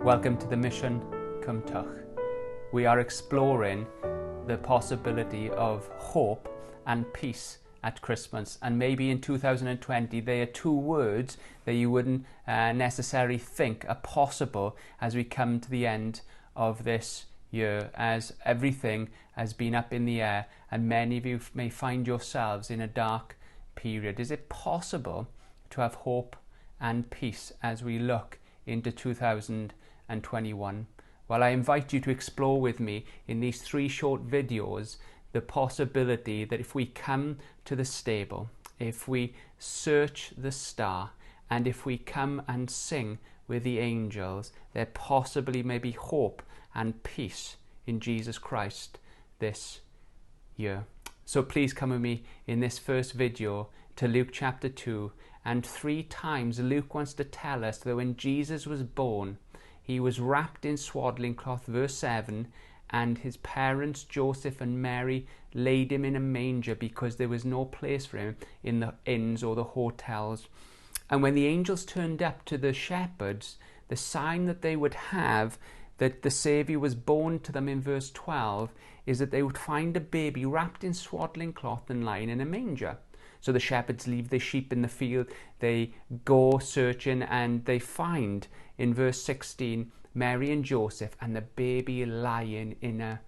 Welcome to the Mission Cwmtwch. We are exploring the possibility of hope and peace at Christmas, and maybe in 2020 they are two words that you wouldn't necessarily think are possible as we come to the end of this year, as everything has been up in the air and many of you may find yourselves in a dark period. Is it possible to have hope and peace as we look into 2021? Well, I invite you to explore with me in these 3 short videos the possibility that if we come to the stable, if we search the star, and if we come and sing with the angels, there possibly may be hope and peace in Jesus Christ this year. So please come with me in this first video to Luke chapter 2, and 3 times Luke wants to tell us that when Jesus was born, he was wrapped in swaddling cloth, verse 7, and his parents, Joseph and Mary, laid him in a manger because there was no place for him in the inns or the hotels. And when the angels turned up to the shepherds, the sign that they would have that the Saviour was born to them in verse 12 is that they would find a baby wrapped in swaddling cloth and lying in a manger. So the shepherds leave their sheep in the field, they go searching, and they find in verse 16 Mary and Joseph and the baby lying in a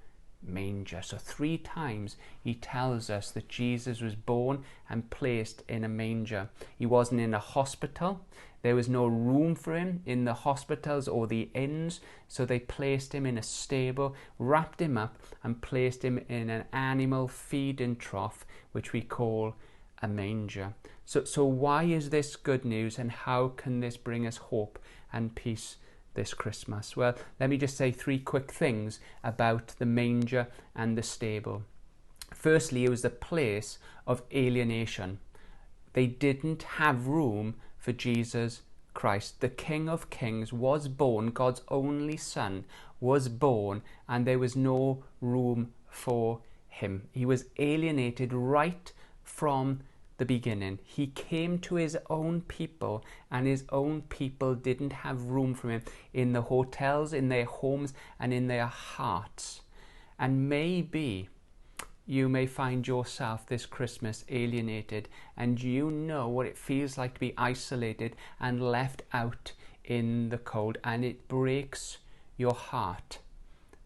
manger. So 3 times he tells us that Jesus was born and placed in a manger. He wasn't in a hospital. There was no room for him in the hospitals or the inns, so they placed him in a stable, wrapped him up and placed him in an animal feeding trough, which we call a manger. So why is this good news, and how can this bring us hope and peace this Christmas? Well, let me just say 3 quick things about the manger and the stable. Firstly, it was a place of alienation. They didn't have room for Jesus Christ. The King of Kings was born, God's only Son was born, and there was no room for him. He was alienated right from the beginning. He came to his own people, and his own people didn't have room for him in the hotels, in their homes, and in their hearts. And maybe you may find yourself this Christmas alienated, and you know what it feels like to be isolated and left out in the cold, and it breaks your heart.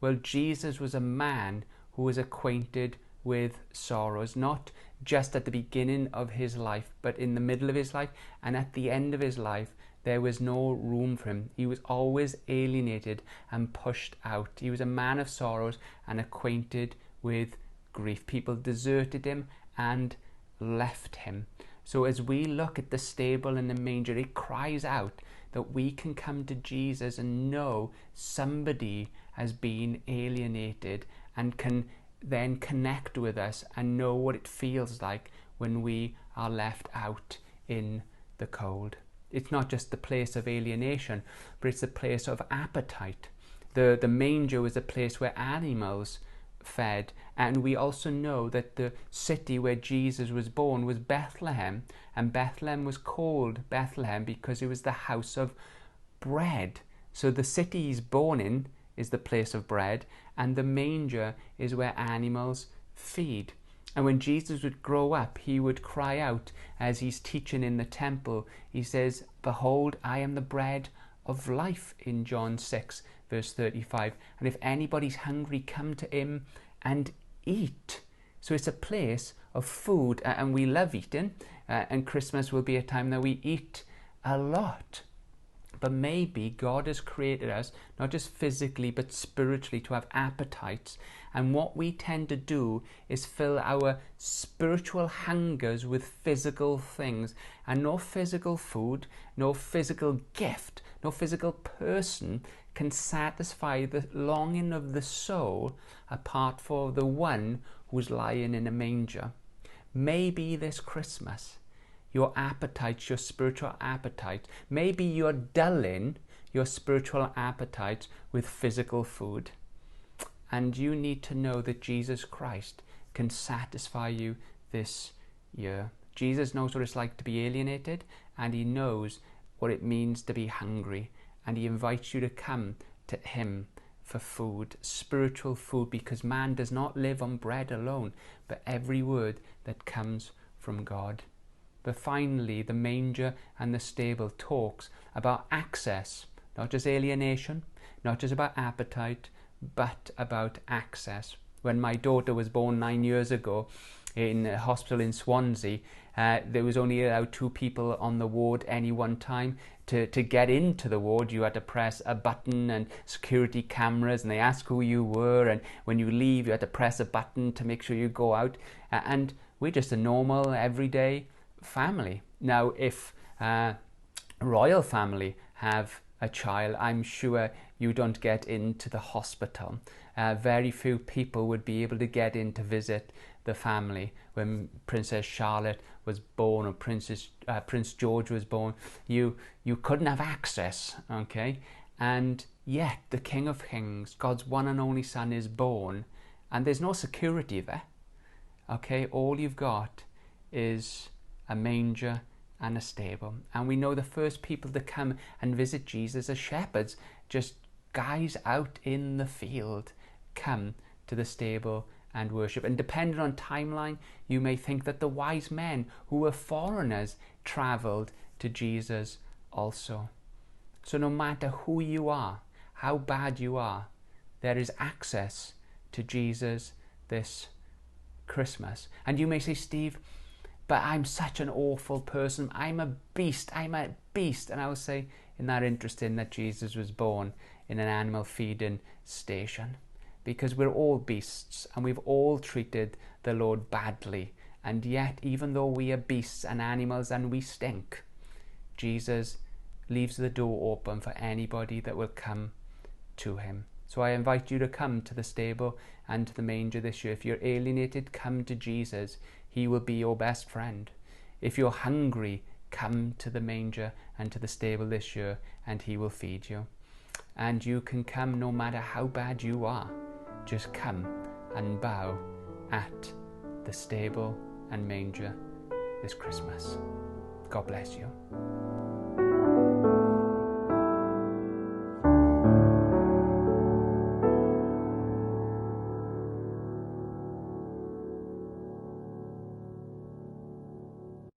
Well, Jesus was a man who was acquainted with sorrows, not just at the beginning of his life, but in the middle of his life and at the end of his life. There was no room for him. He was always alienated and pushed out. He was a man of sorrows and acquainted with grief. People deserted him and left him. So as we look at the stable and the manger, it cries out that we can come to Jesus and know somebody has been alienated and can then connect with us and know what it feels like when we are left out in the cold. It's not just the place of alienation, but it's the place of appetite. The manger was a place where animals fed, and we also know that the city where Jesus was born was Bethlehem, and Bethlehem was called Bethlehem because it was the house of bread. So the city he's born in is the place of bread, and the manger is where animals feed. And when Jesus would grow up, he would cry out as he's teaching in the temple. He says, "Behold, I am the bread of life," in John 6 verse 35. And if anybody's hungry, come to him and eat. So it's a place of food, and we love eating, and Christmas will be a time that we eat a lot. But maybe God has created us, not just physically, but spiritually, to have appetites. And what we tend to do is fill our spiritual hungers with physical things. And no physical food, no physical gift, no physical person can satisfy the longing of the soul apart from the one who's lying in a manger. Maybe this Christmas, your appetite, your spiritual appetite, maybe you're dulling your spiritual appetite with physical food. And you need to know that Jesus Christ can satisfy you this year. Jesus knows what it's like to be alienated, and he knows what it means to be hungry. and he invites you to come to him for food, spiritual food, because man does not live on bread alone, but every word that comes from God. But finally, the manger and the stable talks about access, not just alienation, not just about appetite, but about access. When my daughter was born 9 years ago in a hospital in Swansea, there was only allowed 2 people on the ward any one time. To get into the ward, you had to press a button, and security cameras, and they ask who you were, and when you leave, you had to press a button to make sure you go out. And we're just a normal, everyday family. Now, if royal family have a child, I'm sure you don't get into the hospital. Very few people would be able to get in to visit the family. When Princess Charlotte was born, or Prince George was born, you couldn't have access, okay? And yet the King of Kings, God's one and only Son, is born, and there's no security there, okay? All you've got is a manger and a stable. And we know the first people to come and visit Jesus are shepherds, just guys out in the field, come to the stable and worship. And depending on timeline, you may think that the wise men who were foreigners travelled to Jesus also. So no matter who you are, how bad you are, there is access to Jesus this Christmas. And you may say, Steve, but I'm such an awful person. I'm a beast. And I will say, isn't that interesting that Jesus was born in an animal feeding station? Because we're all beasts, and we've all treated the Lord badly. And yet, even though we are beasts and animals and we stink, Jesus leaves the door open for anybody that will come to him. So I invite you to come to the stable and to the manger this year. If you're alienated, come to Jesus. He will be your best friend. If you're hungry, come to the manger and to the stable this year, and he will feed you. And you can come no matter how bad you are. Just come and bow at the stable and manger this Christmas. God bless you.